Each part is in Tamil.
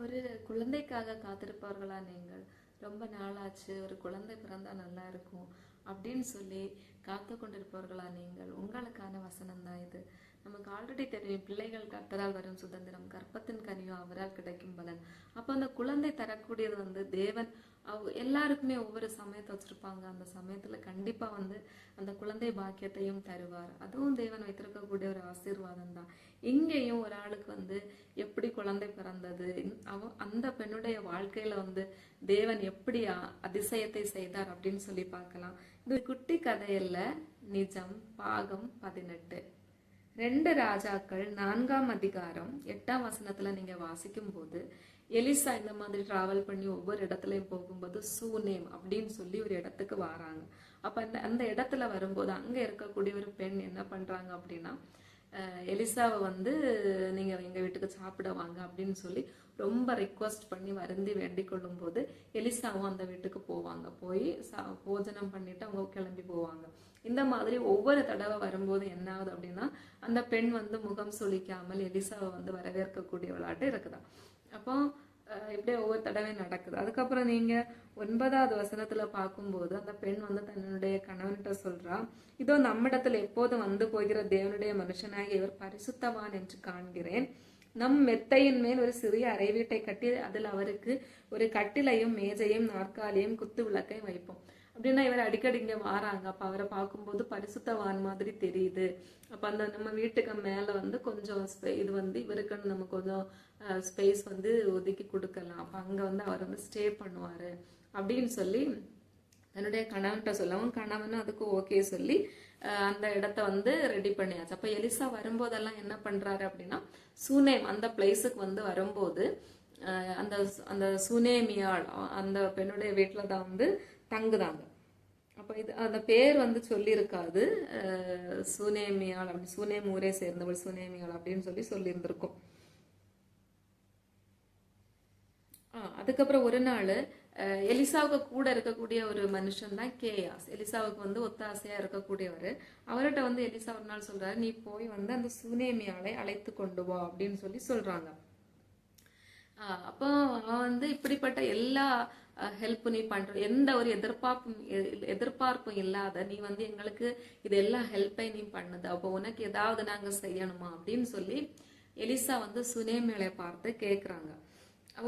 ஒரு குழந்தைக்காக காத்திருப்பவர்களா நீங்கள்? ரொம்ப நாளாச்சு, ஒரு குழந்தை பிறந்தா நல்லா இருக்கும் அப்படின்னு சொல்லி காத்து கொண்டிருப்பவர்களா நீங்கள்? உங்களுக்கான வசனம் தான் இது. நமக்கு ஆல்ரெடி தெரியும், பிள்ளைகள் கர்த்தரால் வரும் சுதந்திரம், கற்பத்தின் கனியோ அவரால் கிடைக்கும் பலன். அப்போ அந்த குழந்தை தரக்கூடியது தேவன் எல்லாருக்குமே ஒவ்வொரு சமயத்தை வச்சிருப்பாங்க. அந்த சமயத்துல கண்டிப்பா அந்த குழந்தை பாக்கியத்தையும் தருவார். அதுவும் தேவன் வைத்திருக்கக்கூடிய ஒரு ஆசீர்வாதம் தான். இங்கேயும் ஒரு ஆளுக்கு எப்படி குழந்தை பிறந்தது, அந்த பெண்ணுடைய வாழ்க்கையில தேவன் எப்படி அதிசயத்தை செய்தார் அப்படின்னு சொல்லி பார்க்கலாம். இது குட்டி கதையில நிஜம் பாகம் 18. 2 ராஜாக்கள் 4ஆம் அதிகாரம் 8ஆம் வசனத்துல நீங்க வாசிக்கும் போது, எலிசா இந்த மாதிரி டிராவல் பண்ணி ஒவ்வொரு இடத்துலயும் போகும்போது சூனேம் அப்படின்னு சொல்லி ஒரு இடத்துக்கு வராங்க. அப்ப அந்த இடத்துல வரும்போது அங்க இருக்கக்கூடிய ஒரு பெண் என்ன பண்றாங்க அப்படின்னா, எலிசாவை நீங்க எங்க வீட்டுக்கு சாப்பிட வாங்க அப்படின்னு சொல்லி ரொம்ப ரிக்வஸ்ட் பண்ணி வருந்தி வேண்டிக் கொள்ளும் போது எலிசாவும் அந்த வீட்டுக்கு போவாங்க. போய் போஜனம் பண்ணிட்டு அவங்க கிளம்பி போவாங்க. இந்த மாதிரி ஒவ்வொரு தடவை வரும்போது என்ன ஆகுது அப்படின்னா, அந்த பெண் முகம் சுளிக்காமல் எலிசாவை வரவேற்கக்கூடிய விளையாட்டு இருக்குதா. அப்போ இப்படியே ஒவ்வொரு தடவை நடக்குது. அதுக்கப்புறம் நீங்க 9வது வசனத்துல பார்க்கும்போது அந்த பெண் தன்னுடைய கணவன்கிட்ட சொல்றா, இதோ நம்மிடத்துல எப்போது போகிற தேவனுடைய மனுஷனாக இவர் பரிசுத்தவான் என்று காண்கிறேன். நம் மெத்தையின் மேல் ஒரு சிறிய அறை வீட்டை கட்டி அதில் அவருக்கு ஒரு கட்டிலையும் மேஜையும் நாற்காலியும் குத்து விளக்கையும் வைப்போம். அப்படின்னா இவர் அடிக்கடி இங்க வாராங்க. அப்ப அவரை பார்க்கும்போது பரிசுத்தவான் மாதிரி தெரியுது. அப்ப அந்த நம்ம வீட்டுக்கு மேல கொஞ்சம் இது இவருக்குன்னு நம்ம கொஞ்சம் ஸ்பேஸ் ஒதுக்கி கொடுக்கலாம். அப்ப அங்க அவர் ஸ்டே பண்ணுவாரு அப்படின்னு சொல்லி என்னுடைய கணவன்கிட்ட சொல்லவும், கணவனும் அதுக்கு ஓகே சொல்லி அந்த இடத்த ரெடி பண்ணியாச்சு. அப்ப எலிசா வரும்போதெல்லாம் என்ன பண்றாரு அப்படின்னா, சூனேம் அந்த பிளேஸுக்கு வரும்போது அந்த அந்த சுனேமியாள் அந்த பெண்ணுடைய வீட்டுல தான் தங்குதாங்க. அப்ப இது அந்த பேர் சொல்லியிருக்காது, சுனேமியாள் அப்படி, சுனேம் ஊரே சேர்ந்தவள் சுனேமியாள் அப்படின்னு சொல்லி இருந்திருக்கும். அதுக்கப்புறம் ஒரு நாள் எலிசாவுக்கு கூட இருக்கக்கூடிய ஒரு மனுஷன் தான் கேயாஸ். எலிசாவுக்கு ஒத்தாசையா இருக்கக்கூடியவர். அவர்கிட்ட எலிசா ஒரு நாள் சொல்றாரு, நீ போய் அந்த சுனேமியாளை அழைத்து கொண்டு வா அப்படின்னு சொல்றாங்க. அப்போ அவன் இப்படிப்பட்ட எல்லா ஹெல்ப் நீ பண்ற, எந்த ஒரு எதிர்பார்ப்பும் இல்லாத நீ எங்களுக்கு இது எல்லா ஹெல்ப்பை நீ பண்ணுது, அப்போ உனக்கு ஏதாவது நாங்க செய்யணுமா அப்படின்னு சொல்லி எலிசா சுனேமியாளை பார்த்து கேக்குறாங்க.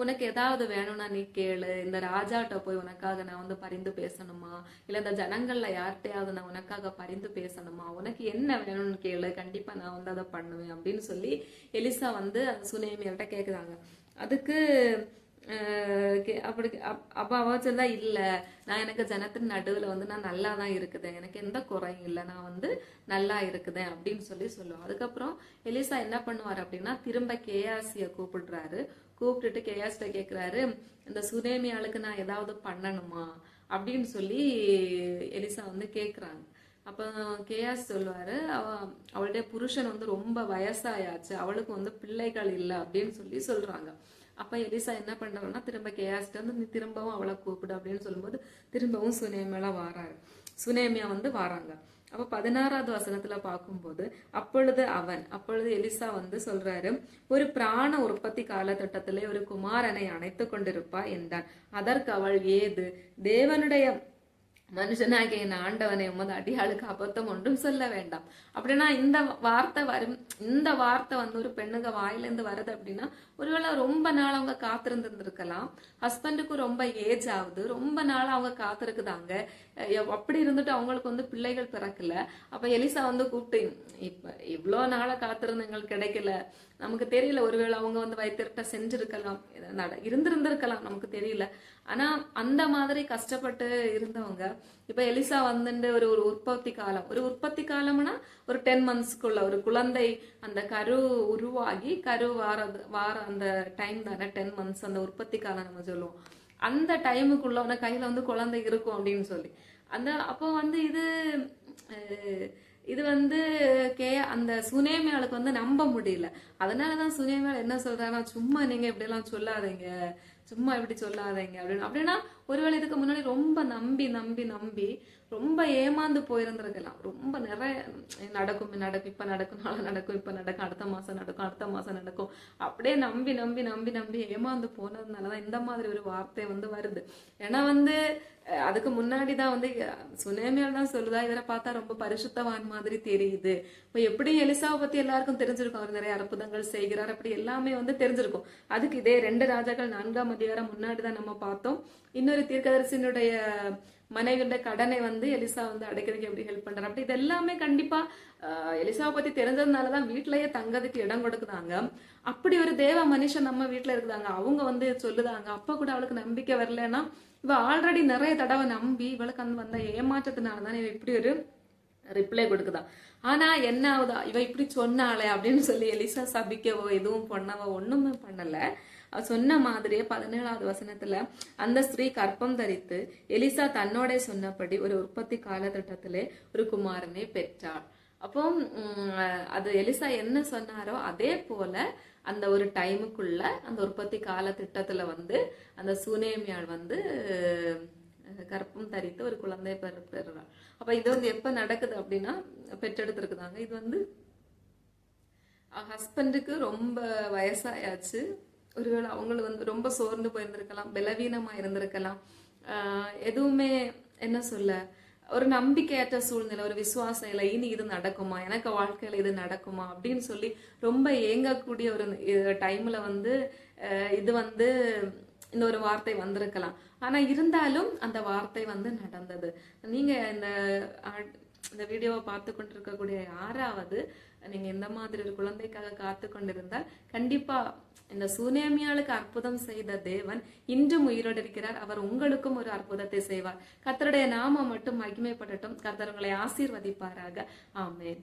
உனக்கு ஏதாவது வேணும்னா நீ கேளு, இந்த ராஜாட்ட போய் உனக்காக நான் பரிந்து பேசணுமா, இல்ல இந்த ஜனங்கள்ல யார்கிட்டையாவது நான் உனக்காக பரிந்து பேசணுமா, உனக்கு என்ன வேணும்னு கேளு, கண்டிப்பா நான் அதை பண்ணுவேன் அப்படின்னு சொல்லி எலிசா சுனேமியாள்கிட்ட கேக்குறாங்க. அதுக்கு அப்படி அப்ப அவச்சந்தா இல்ல, நான் எனக்கு ஜனத்தின் நடுவுல நான் நல்லா தான் இருக்குதேன், எனக்கு எந்த குறையும் இல்லை, நான் நல்லா இருக்குதேன் அப்படின்னு சொல்லுவோம். அதுக்கப்புறம் எலிசா என்ன பண்ணுவாரு அப்படின்னா, திரும்ப கேயாசிய கூப்பிடுறாரு. கூப்பிட்டுட்டு கேயாஸ்ட கேக்குறாரு, இந்த சுனேமியாளுக்கு நான் ஏதாவது பண்ணணுமா அப்படின்னு சொல்லி எலிசா கேக்குறாங்க. அப்ப கேயாஸ் சொல்லுவாரு, அவளுடைய புருஷன் ரொம்ப வயசாயாச்சு, அவளுக்கு பிள்ளைகள் இல்லை அப்படின்னு சொல்றாங்க. அப்ப எலிசா என்ன பண்றாருன்னா, திரும்ப கேயாஸ்ட நீ திரும்பவும் அவளை கூப்பிடு அப்படின்னு சொல்லும்போது திரும்பவும் சுனேமியா வாராரு. சுனேமியா வாராங்க. அப்ப 16வது வசனத்துல பார்க்கும்போது, அப்பொழுது எலிசா சொல்றாரு, ஒரு பிராண உற்பத்தி காலகட்டத்திலே ஒரு குமாரனை அணைத்து கொண்டிருப்பா என்றான். அதற்கு அவள், ஏது தேவனுடைய மனுஷனாகிய என் ஆண்டவனை உமது அடியாளுக்கு அபத்தம் ஒன்றும் சொல்ல வேண்டாம். அப்படின்னா இந்த வார்த்தை ஒரு பெண்ணுங்க வாயிலிருந்து வருது அப்படின்னா, ஒருவேளை ரொம்ப நாள் அவங்க காத்திருந்திருக்கலாம். ஹஸ்பண்டுக்கும் ரொம்ப ஏஜ் ஆகுது, ரொம்ப நாள் அவங்க காத்திருக்குதாங்க. அப்படி இருந்துட்டு அவங்களுக்கு பிள்ளைகள் பிறக்கல. அப்ப எலிசா கூப்பிட்டு, இப்ப இவ்வளவு நாளை காத்திருந்து எங்களுக்கு கிடைக்கல, நமக்கு தெரியல, ஒருவேளை அவங்க வைத்திருக்க செஞ்சிருக்கலாம், இருந்திருந்திருக்கலாம், நமக்கு தெரியல. ஆனா அந்த மாதிரி கஷ்டப்பட்டு இருந்தவங்க இப்ப எலிசா ஒரு ஒரு உற்பத்தி காலம்னா ஒரு 10 மந்த்ஸ்க்குள்ள ஒரு குழந்தை அந்த கரு உருவாகி கரு வார அந்த டைம் தானே 10 மந்த்ஸ், அந்த உற்பத்தி காலம் நம்ம சொல்லுவோம். அந்த டைமுக்குள்ள கையில குழந்தை இருக்கும் அப்படின்னு சொல்லி அப்போ இது அந்த சுனேமியாளுக்கு நம்ப முடியல. அதனாலதான் சுனேமியால் என்ன சொல்றாங்கன்னா, சும்மா நீங்க இப்படி எல்லாம் சொல்லாதீங்க, சும்மா இப்படி சொல்லாதீங்க அப்படின்னு. அப்படின்னா ஒருவேளை இதுக்கு முன்னாடி ரொம்ப நம்பி நம்பி நம்பி ரொம்ப ஏமாந்து போயிருந்திருக்கலாம். ரொம்ப நிறைய நடக்கும் நடக்கும், இப்ப நடக்கும், நாளை நடக்கும், இப்ப நடக்கும், அடுத்த மாசம் நடக்கும், அடுத்த மாசம் நடக்கும், அப்படியே நம்பி நம்பி நம்பி நம்பி ஏமாந்து போனதுனாலதான் இந்த மாதிரி ஒரு வார்த்தை வருது. ஏன்னா அதுக்கு முன்னாடிதான் சுனேமியால் தான் சொல்லுதா, இவரை பார்த்தா ரொம்ப பரிசுத்தவான் மாதிரி தெரியுது. இப்ப எப்படி எலிசாவை பத்தி எல்லாருக்கும் தெரிஞ்சிருக்கும், அவர் நிறைய அற்புதங்கள் செய்கிறார், அப்படி எல்லாமே தெரிஞ்சிருக்கும். அதுக்கு இதே 2 ராஜாக்கள் 4ஆம் அதிகாரம் முன்னாடிதான் நம்ம பார்த்தோம். இன்னொரு தீர்க்கதரிசியினுடைய மனைவியுடைய கடனை எலிசா அடைக்கிறதுக்கு எப்படி ஹெல்ப் பண்றாரு, அப்படி இது எல்லாமே கண்டிப்பா எலிசாவை பத்தி தெரிஞ்சதுனாலதான் வீட்டுலயே தங்கறதுக்கு இடம் கொடுக்குதாங்க. அப்படி ஒரு தேவ மனுஷன் நம்ம வீட்டுல இருக்குதாங்க, அவங்க சொல்லுதாங்க. அப்ப கூட அவளுக்கு நம்பிக்கை வரலன்னா, இவ ஆல்ரெடி நிறைய தடவை நம்பி இவளுக்கு வந்த ஏமாற்றத்தினாலதான் இவ இப்படி ஒரு ரிப்ளை கொடுக்குதா. ஆனா என்ன ஆகுதா, இவ இப்படி சொன்னாலே அப்படின்னு சொல்லி எலிசா சபிக்கவோ எதுவும் பண்ணவோ ஒண்ணுமே பண்ணல. சொன்ன மாதிரியே 17வது வசனத்துல அந்த ஸ்திரீ கற்பம் தரித்து எலிசா தன்னோட சொன்னபடி ஒரு உற்பத்தி காலகட்டத்திலே ஒரு குமாரனை பெற்றாள். அப்போ அது எலிசா என்ன சொன்னாரோ அதே போல அந்த ஒரு டைமுக்குள்ள அந்த உற்பத்தி கால திட்டத்துல அந்த சுனேமியாள் கற்பம் தரித்து ஒரு குழந்தை பெறுறாள். அப்ப இது எப்ப நடக்குது அப்படின்னா, பெற்றெடுத்திருக்குதாங்க. இது ஹஸ்பண்டுக்கு ரொம்ப வயசாயாச்சு. ஒருவேளை அவங்களும் ரொம்ப சோர்ந்து போயிருந்திருக்கலாம், பலவீனமா இருந்திருக்கலாம். எதுவுமே என்ன சொல்ல, ஒரு நம்பிக்கையற்ற சூழ்நிலை, ஒரு விசுவாசம் இல்லை, இனி இது நடக்குமா, எனக்கு வாழ்க்கையில இது நடக்குமா அப்படின்னு சொல்லி ரொம்ப ஏங்கக்கூடிய ஒரு டைம்ல இது இந்த ஒரு வார்த்தை வந்திருக்கலாம். ஆனா இருந்தாலும் அந்த வார்த்தை நடந்தது. நீங்க இந்த வீடியோவை பார்த்து கொண்டிருக்கக்கூடிய யாராவது நீங்க இந்த மாதிரி ஒரு குழந்தைக்காக காத்து கொண்டிருந்தால், கண்டிப்பா இந்த சுனேமியாளுக்கு அற்புதம் செய்த தேவன் இன்றும் உயிரோடு இருக்கிறார். அவர் உங்களுக்கும் ஒரு அற்புதத்தை செய்வார். கர்த்தருடைய நாமம் மட்டும் மகிமைப்படட்டும். கர்த்தர் உங்களை ஆசீர்வதிப்பாராக. ஆமென்.